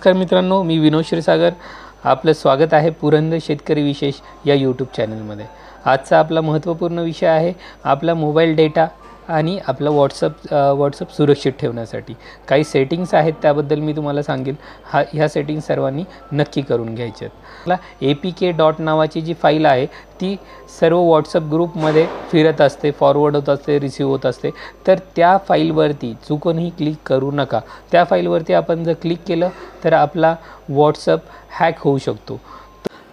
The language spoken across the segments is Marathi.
नमस्कार मित्रांनो, मी विनोद क्षीरसागर. आपलं स्वागत आहे पुरंदर शेतकरी विशेष या यूट्यूब चॅनलमध्ये. आजचा आपला महत्त्वपूर्ण विषय आहे आपला मोबाईल डेटा आणि आपला व्हॉट्सअप सुरक्षित ठेवण्यासाठी काही सेटिंग्स आहेत, त्याबद्दल मी तुम्हाला सांगेल. ह्या सेटिंग्स सर्वांनी नक्की करून घ्यायचे आहेत. मला apk नावाची जी फाईल आहे ती सर्व व्हॉट्सअप ग्रुपमध्ये फिरत असते, फॉरवर्ड होत असते, रिसीव होत असते. तर त्या फाईलवरती चुकूनही क्लिक करू नका. त्या फाईलवरती आपण जर क्लिक केलं तर आपला व्हॉट्सअप हॅक होऊ शकतो.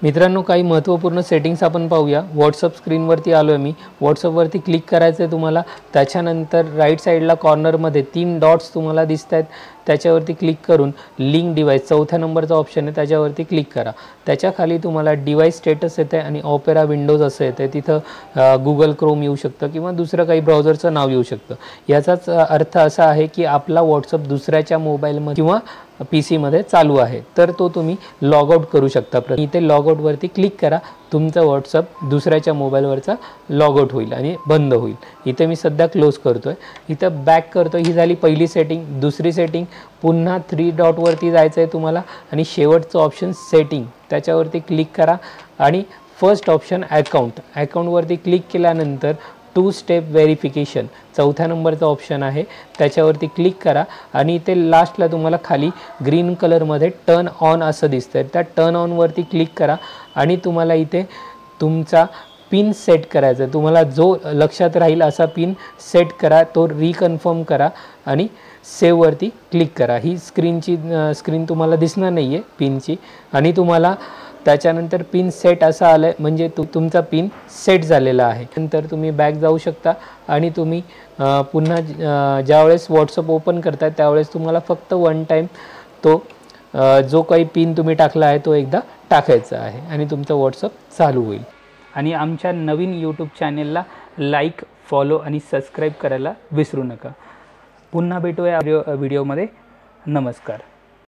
मित्रांनो, काही महत्त्वपूर्ण सेटिंग्स आपण पाहूया. व्हॉट्सअप स्क्रीनवरती आलो आहे मी. व्हॉट्सअपवरती क्लिक करायचं आहे तुम्हाला. त्याच्यानंतर राईट साईडला कॉर्नरमध्ये 3 डॉट्स तुम्हाला दिसत आहेत, त्याच्यावरती क्लिक करून लिंक डिव्हाइस 4थ्या नंबरचा ऑप्शन आहे त्याच्यावरती क्लिक करा. त्याच्याखाली तुम्हाला डिव्हाइस स्टेटस येतं आहे आणि ऑपेरा विंडोज असं येतं आहे. तिथं गुगल क्रोम येऊ शकतं किंवा दुसरं काही ब्राउझरचं नाव येऊ शकतं. याचाच अर्थ असा आहे की आपला व्हॉट्सअप दुसऱ्याच्या मोबाईलमध्ये किंवा PC चालू आहे, तर तो तुम्ही लॉग आउट करू शकता. इथे लॉग आउटवरती क्लिक करा. तुमचं व्हॉट्सअप दुसऱ्याच्या मोबाईलवरचा लॉग आउट होईल आणि बंद होईल. इथे मी सध्या क्लोज करतो आहे. इथं बॅक करतो. ही झाली पहिली सेटिंग. दुसरी सेटिंग, पुन्हा 3 डॉटवरती जायचं आहे तुम्हाला आणि शेवटचं ऑप्शन सेटिंग, त्याच्यावरती क्लिक करा आणि फर्स्ट ऑप्शन अकाउंटवरती क्लिक केल्यानंतर 2 स्टेप व्हेरिफिकेशन 4थ्या नंबरचा ऑप्शन आहे, त्याच्यावरती क्लिक करा आणि इथे लास्टला तुम्हाला खाली ग्रीन कलरमध्ये टर्न ऑन असं दिसतं आहे. त्या टर्न ऑनवरती क्लिक करा आणि तुम्हाला इथे तुमचा पिन सेट करायचा आहे. तुम्हाला जो लक्षात राहील असा पिन सेट करा, तो रिकन्फर्म करा आणि सेव्हवरती क्लिक करा. ही स्क्रीन तुम्हाला दिसणार नाही आहे पिनची आणि तुम्हाला त्याच्यानंतर पिन सेट असा आलं आहे, म्हणजे तुमचा पिन सेट झालेला आहे. नंतर तुम्ही बॅक जाऊ शकता आणि तुम्ही पुन्हा ज्यावेळेस व्हॉट्सअप ओपन करताय त्यावेळेस तुम्हाला फक्त 1 टाईम तो जो काही पिन तुम्ही टाकला आहे तो एकदा टाकायचा आहे आणि तुमचं व्हॉट्सअप चालू होईल. आणि आमच्या नवीन यूट्यूब चॅनेलला लाईक, फॉलो आणि सबस्क्राईब करायला विसरू नका. पुन्हा भेटूया व्हिडिओमध्ये. नमस्कार.